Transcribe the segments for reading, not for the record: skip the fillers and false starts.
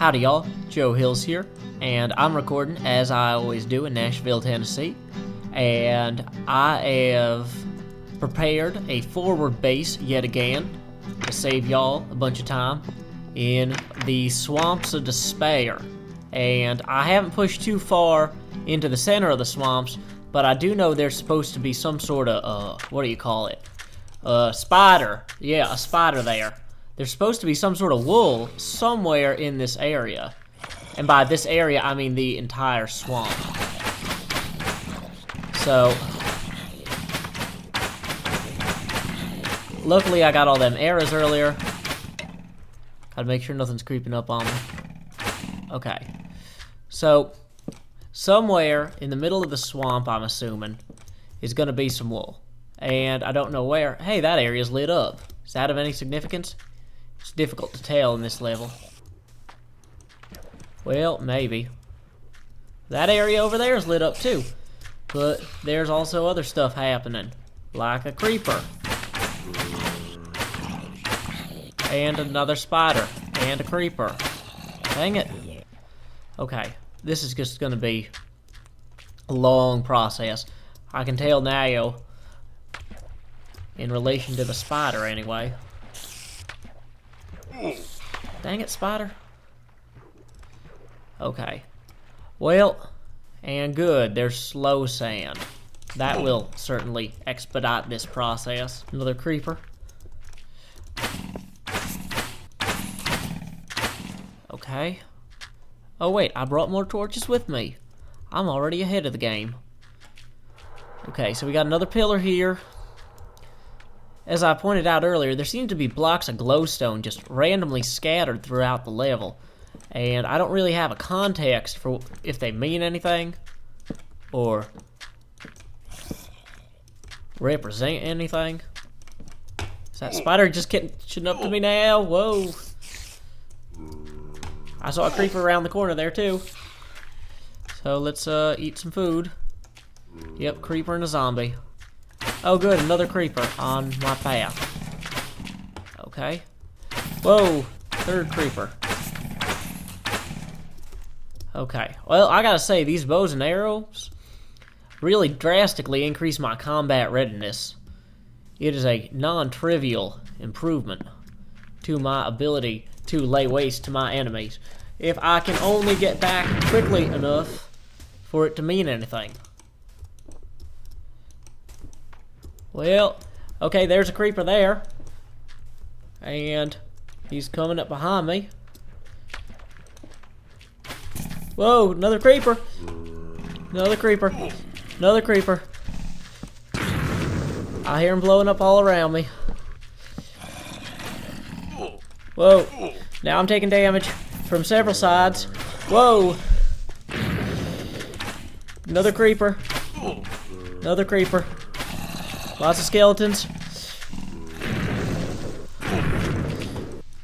Howdy y'all, Joe Hills here, and I'm recording as I always do in Nashville, Tennessee, and I have prepared a forward base yet again to save y'all a bunch of time in the Swamps of Despair. And I haven't pushed too far into the center of the swamps, but I do know there's supposed to be some sort of, what do you call it? Spider. Yeah, a spider there. There's supposed to be some sort of wool somewhere in this area. And by this area, I mean the entire swamp. So, luckily I got all them arrows earlier. Gotta make sure nothing's creeping up on me. Okay. So, somewhere in the middle of the swamp, I'm assuming, is gonna be some wool. And I don't know where. Hey, that area's lit up. Is that of any significance? It's difficult to tell in this level. Well, maybe. That area over there is lit up too. But there's also other stuff happening. Like a creeper. And another spider. And a creeper. Dang it. Okay. This is just going to be a long process. I can tell now. In relation to the spider, anyway. Dang it, spider. Okay. Well, and good. There's slow sand. That will certainly expedite this process. Another creeper. Okay. Oh, wait. I brought more torches with me. I'm already ahead of the game. Okay, so we got another pillar here. As I pointed out earlier, there seem to be blocks of glowstone just randomly scattered throughout the level. And I don't really have a context for if they mean anything or represent anything. Is that spider just catching up to me now? Whoa. I saw a creeper around the corner there too. So let's eat some food. Yep, creeper and a zombie. Oh good, another creeper on my path. Okay. Whoa, third creeper. Okay, well I gotta say these bows and arrows really drastically increase my combat readiness. It is a non-trivial improvement to my ability to lay waste to my enemies. If I can only get back quickly enough for it to mean anything. Well, okay, there's a creeper there. And he's coming up behind me. Whoa, another creeper. Another creeper. Another creeper. I hear him blowing up all around me. Whoa, now I'm taking damage from several sides. Whoa. Another creeper. Another creeper. Lots of skeletons.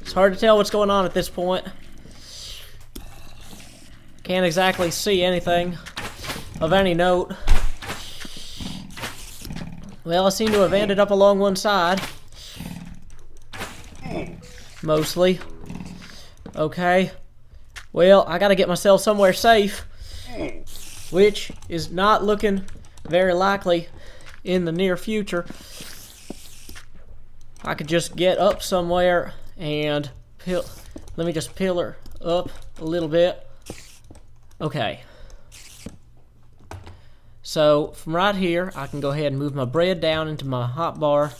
It's hard to tell what's going on at this point. Can't exactly see anything of any note. Well, I seem to have ended up along one side. Mostly. Okay. Well, I gotta get myself somewhere safe. Which is not looking very likely in the near future. I could just get up somewhere and let me just pillar up a little bit. Okay. So from right here, I can go ahead and move my bread down into my hotbar.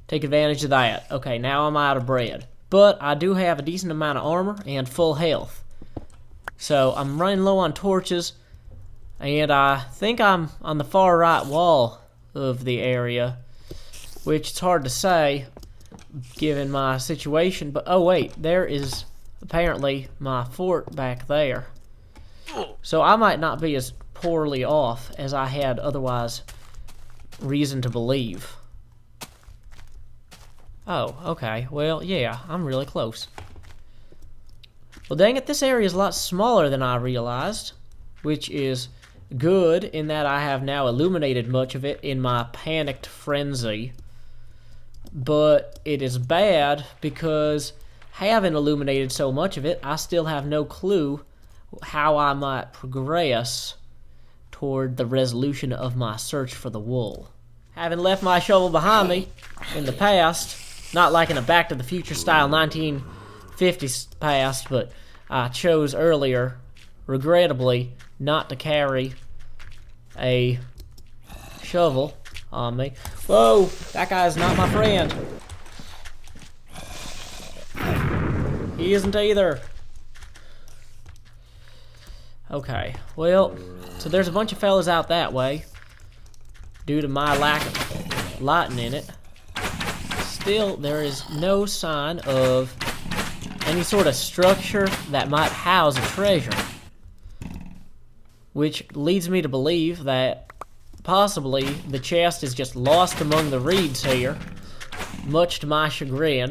Take advantage of that. Okay, now I'm out of bread. But I do have a decent amount of armor and full health. So I'm running low on torches. And I think I'm on the far right wall of the area, which it's hard to say given my situation, but oh wait, there is apparently my fort back there. So I might not be as poorly off as I had otherwise reason to believe. Oh, okay, well yeah, I'm really close. Well dang it, this area is a lot smaller than I realized, which is good in that I have now illuminated much of it in my panicked frenzy. But it is bad because haven't illuminated so much of it, I still have no clue how I might progress toward the resolution of my search for the wool. Having left my shovel behind me in the past, not like in a Back to the Future style 1950s past, but I chose earlier, regrettably, not to carry a shovel on me. Whoa, that guy's not my friend. He isn't either. Okay, well, so there's a bunch of fellas out that way, due to my lack of lighting in it. Still, there is no sign of any sort of structure that might house a treasure, which leads me to believe that possibly the chest is just lost among the reeds here, much to my chagrin,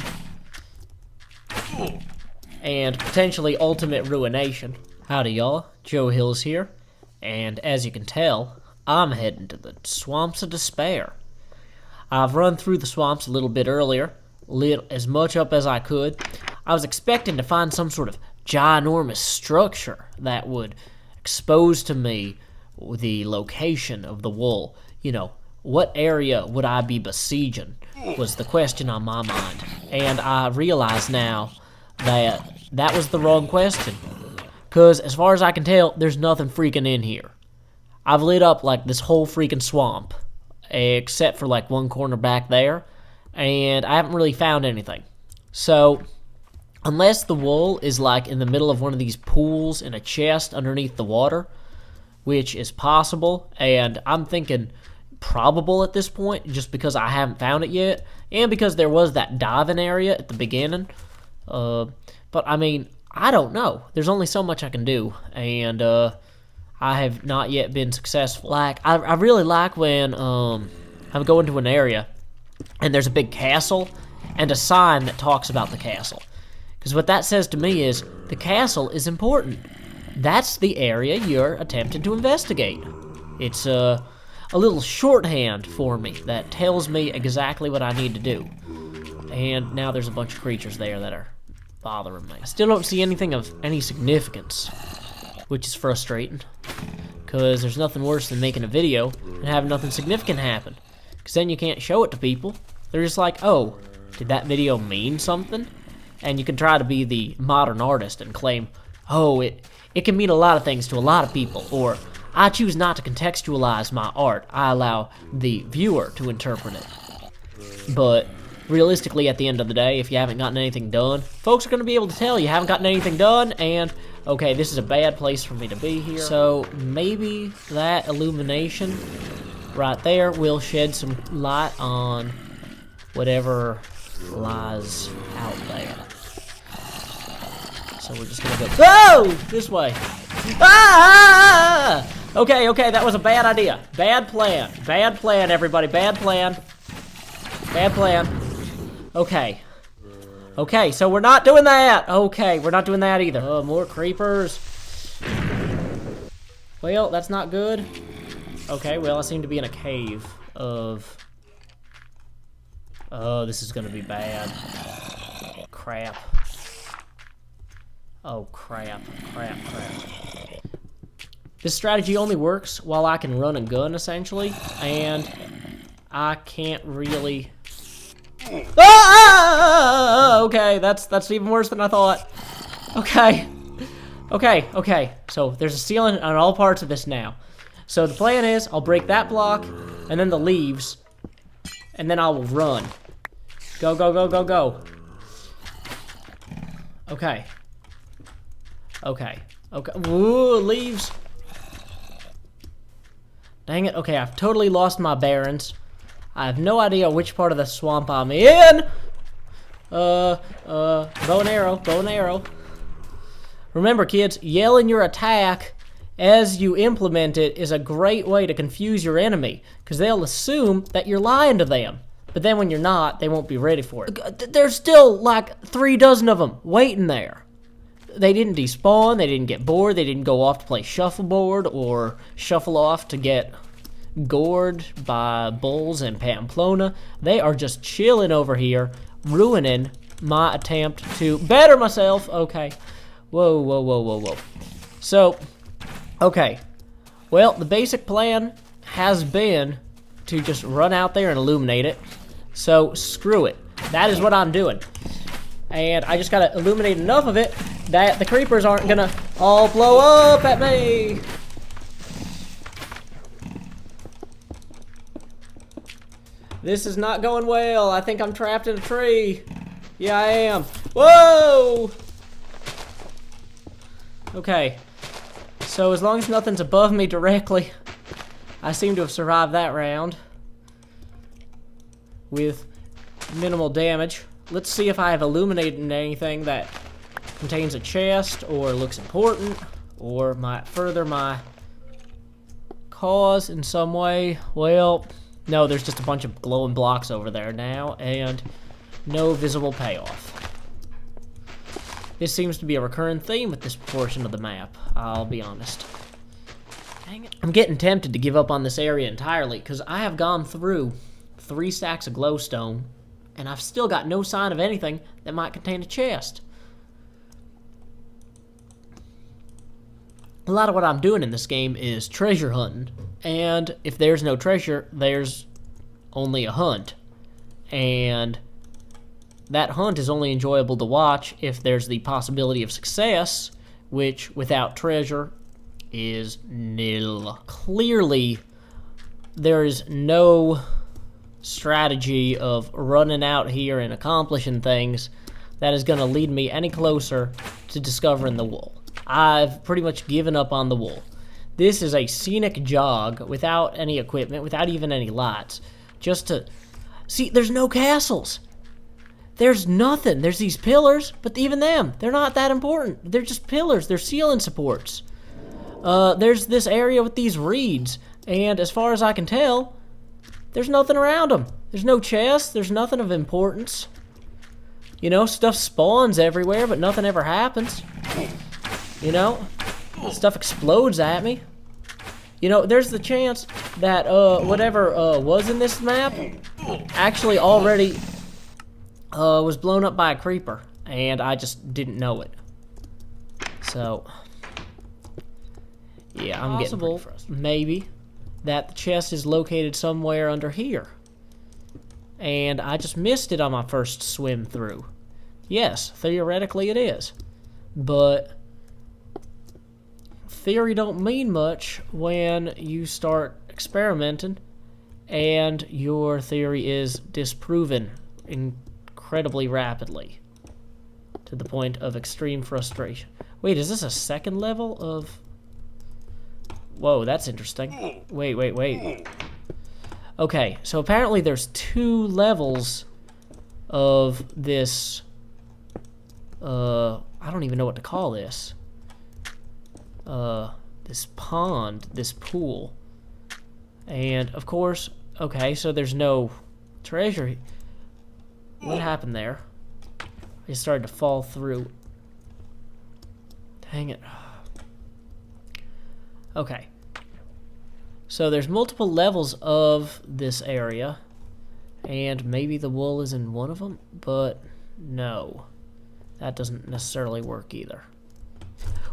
and potentially ultimate ruination. Howdy y'all, Joe Hills here, and as you can tell, I'm heading to the Swamps of Despair. I've run through the swamps a little bit earlier, lit as much up as I could. I was expecting to find some sort of ginormous structure that would expose to me the location of the wool. You know, what area would I be besieging was the question on my mind. And I realize now that that was the wrong question. Because as far as I can tell, there's nothing freaking in here. I've lit up like this whole freaking swamp, except for like one corner back there, and I haven't really found anything. So, unless the wool is like in the middle of one of these pools in a chest underneath the water, which is possible, and I'm thinking probable at this point, just because I haven't found it yet, and because there was that diving area at the beginning. But I mean, I don't know. There's only so much I can do, and I have not yet been successful. Like, I really like when I'm going to an area and there's a big castle and a sign that talks about the castle. Because what that says to me is the castle is important. That's the area you're attempting to investigate. It's a little shorthand for me that tells me exactly what I need to do. And now there's a bunch of creatures there that are bothering me. I still don't see anything of any significance, which is frustrating, because there's nothing worse than making a video and having nothing significant happen, because then you can't show it to people. They're just like, oh, did that video mean something? And you can try to be the modern artist and claim, oh, it can mean a lot of things to a lot of people, or I choose not to contextualize my art. I allow the viewer to interpret it. But realistically, at the end of the day, if you haven't gotten anything done, folks are going to be able to tell you haven't gotten anything done, and okay, this is a bad place for me to be here. So maybe that illumination right there will shed some light on whatever lies out there. So we're just gonna go, whoa, this way. Ah! Okay, that was a bad idea. Bad plan, everybody, bad plan. Okay, so we're not doing that. Okay, we're not doing that either. Oh, more creepers. Well, that's not good. Okay, well, I seem to be in a cave of... Oh, this is gonna be bad. Crap. Oh, crap. This strategy only works while I can run and gun, essentially, and I can't really... Okay, that's even worse than I thought. Okay. So there's a ceiling on all parts of this now. So the plan is I'll break that block and then the leaves, and then I will run. Go. Okay. Ooh, leaves. Dang it. Okay, I've totally lost my bearings. I have no idea which part of the swamp I'm in. Bow and arrow. Remember, kids, yelling your attack as you implement it is a great way to confuse your enemy, because they'll assume that you're lying to them. But then when you're not, they won't be ready for it. There's still like 3 dozen of them waiting there. They didn't despawn, they didn't get bored, they didn't go off to play shuffleboard or shuffle off to get gored by bulls in Pamplona. They are just chilling over here, ruining my attempt to better myself. Okay. Whoa, whoa, whoa, whoa, whoa. So, okay. Well, the basic plan has been to just run out there and illuminate it. So, screw it. That is what I'm doing. And I just gotta illuminate enough of it that the creepers aren't gonna all blow up at me. This is not going well. I think I'm trapped in a tree. Yeah, I am. Whoa! Okay. So as long as nothing's above me directly, I seem to have survived that round with minimal damage. Let's see if I have illuminated anything that contains a chest or looks important or might further my cause in some way. Well, no, there's just a bunch of glowing blocks over there now and no visible payoff. This seems to be a recurring theme with this portion of the map, I'll be honest. Dang it. I'm getting tempted to give up on this area entirely because I have gone through 3 stacks of glowstone and I've still got no sign of anything that might contain a chest. A lot of what I'm doing in this game is treasure hunting, and if there's no treasure, there's only a hunt. And that hunt is only enjoyable to watch if there's the possibility of success, which without treasure is nil. Clearly, there is no strategy of running out here and accomplishing things that is going to lead me any closer to discovering the wool. I've pretty much given up on the wool. This is a scenic jog without any equipment, without even any lights. Just to... See, there's no castles. There's nothing. There's these pillars, but even them, they're not that important. They're just pillars. They're ceiling supports. There's this area with these reeds, and as far as I can tell, there's nothing around them. There's no chests. There's nothing of importance. You know, stuff spawns everywhere, but nothing ever happens. You know, stuff explodes at me. You know, there's the chance that whatever was in this map actually already was blown up by a creeper, and I just didn't know it. So, yeah, I'm getting pretty frustrated. Maybe that the chest is located somewhere under here, and I just missed it on my first swim through. Yes, theoretically it is, but theory don't mean much when you start experimenting and your theory is disproven incredibly rapidly to the point of extreme frustration. Wait, is this a second level of... Whoa, that's interesting. Wait. Okay, so apparently there's 2 levels of this... I don't even know what to call this. This pond, this pool. And, of course, okay, so there's no treasure. What happened there? I just started to fall through. Dang it. Okay. So there's multiple levels of this area. And maybe the wool is in one of them, but no. That doesn't necessarily work either.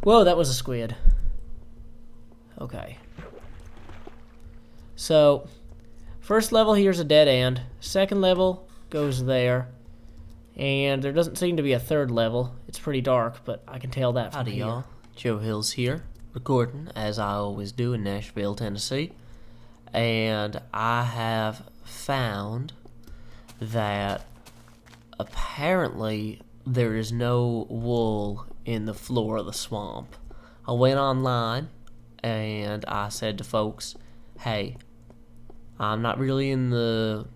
Whoa, that was a squid. Okay. So, first level here's a dead end. Second level goes there. And there doesn't seem to be a third level. It's pretty dark, but I can tell that from here. Howdy, y'all. Joe Hills here, recording, as I always do, in Nashville, Tennessee. And I have found that apparently there is no wool in the floor of the swamp. I went online and I said to folks, hey, I'm not really in the,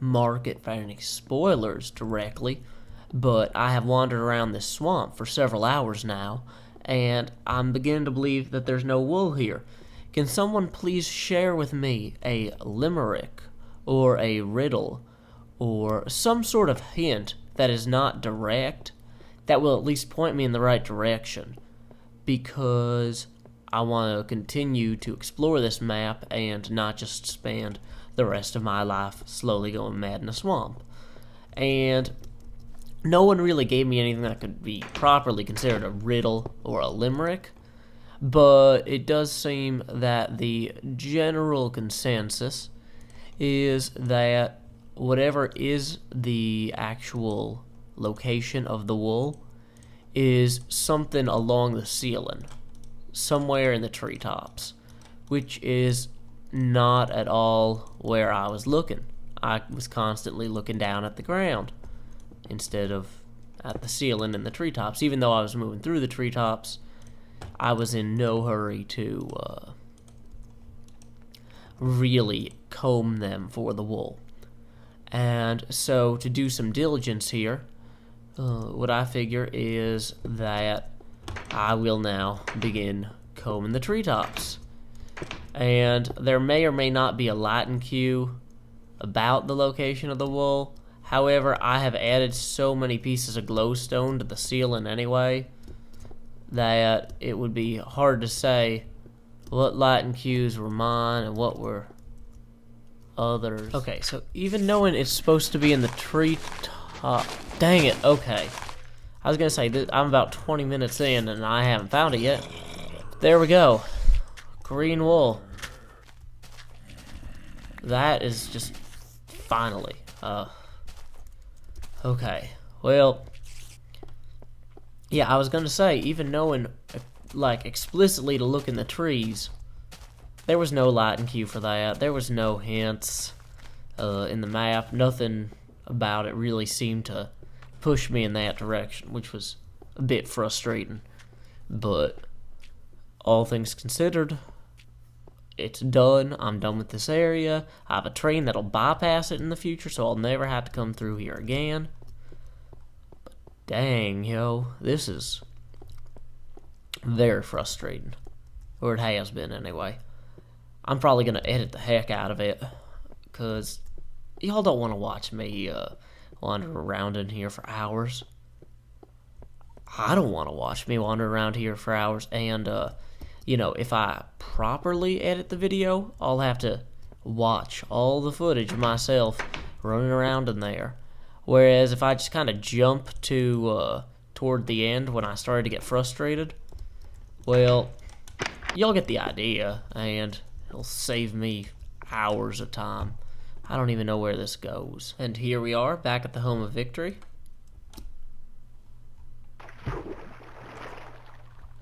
market for any spoilers directly, but I have wandered around this swamp for several hours now, and I'm beginning to believe that there's no wool here. Can someone please share with me a limerick or a riddle or some sort of hint that is not direct, that will at least point me in the right direction, because I want to continue to explore this map and not just spend the rest of my life slowly going mad in a swamp. And no one really gave me anything that could be properly considered a riddle or a limerick, but it does seem that the general consensus is that whatever is the actual location of the wool is something along the ceiling, somewhere in the treetops, which is not at all where I was looking. I was constantly looking down at the ground instead of at the ceiling in the treetops. Even though I was moving through the treetops, I was in no hurry to really comb them for the wool. And so to do some diligence here, what I figure is that I will now begin combing the treetops. And there may or may not be a lighting cue about the location of the wool. However, I have added so many pieces of glowstone to the ceiling anyway that it would be hard to say what lighting cues were mine and what were others. Okay, so even knowing it's supposed to be in the treetop... Dang it, okay. I was gonna say, I'm about 20 minutes in and I haven't found it yet. There we go. Green wool. That is just... finally. Okay, well... yeah, I was gonna say, even knowing, like, explicitly to look in the trees, there was no lighting cue for that. There was no hints in the map. Nothing about it really seemed to push me in that direction, which was a bit frustrating. But all things considered, it's done. I'm done with this area. I have a train that'll bypass it in the future, so I'll never have to come through here again. But dang, yo, this is very frustrating. Or it has been, anyway. I'm probably going to edit the heck out of it, because y'all don't want to watch me wander around in here for hours. I don't want to watch me wander around here for hours, and, you know, if I properly edit the video, I'll have to watch all the footage of myself running around in there. Whereas if I just kind of jump to, toward the end when I started to get frustrated, well, y'all get the idea, and it'll save me hours of time. I don't even know where this goes. And here we are, back at the home of victory.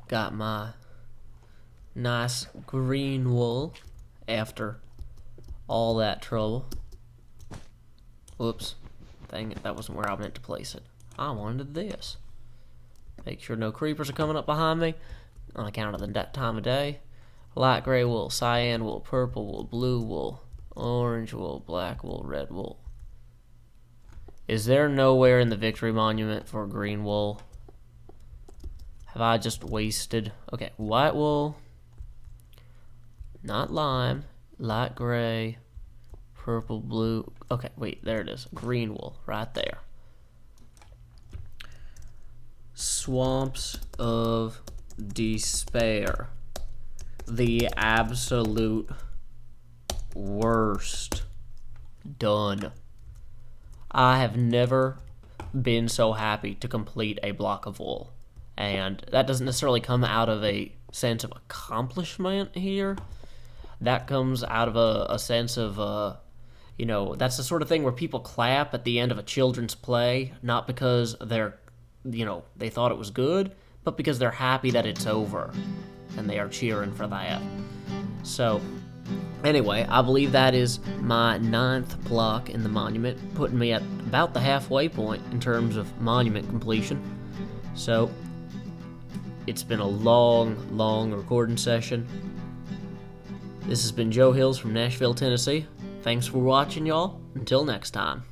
Got my nice green wool after all that trouble. Whoops. Dang it, that wasn't where I meant to place it. I wanted this. Make sure no creepers are coming up behind me on account of the time of day. Light gray wool, cyan wool, purple wool, blue wool, orange wool, black wool, red wool. Is there nowhere in the Victory Monument for green wool? Have I just wasted? Okay, white wool, not lime, light gray, purple, blue. Okay, wait, there it is. Green wool, right there. Swamps of Despair. The absolute worst. Done. I have never been so happy to complete a block of wool. And that doesn't necessarily come out of a sense of accomplishment here. That comes out of a sense of, you know, that's the sort of thing where people clap at the end of a children's play, not because they're, you know, they thought it was good, but because they're happy that it's over. And they are cheering for that. So, anyway, I believe that is my 9th block in the monument, putting me at about the halfway point in terms of monument completion. So, it's been a long recording session. This has been Joe Hills from Nashville, Tennessee. Thanks for watching, y'all. Until next time.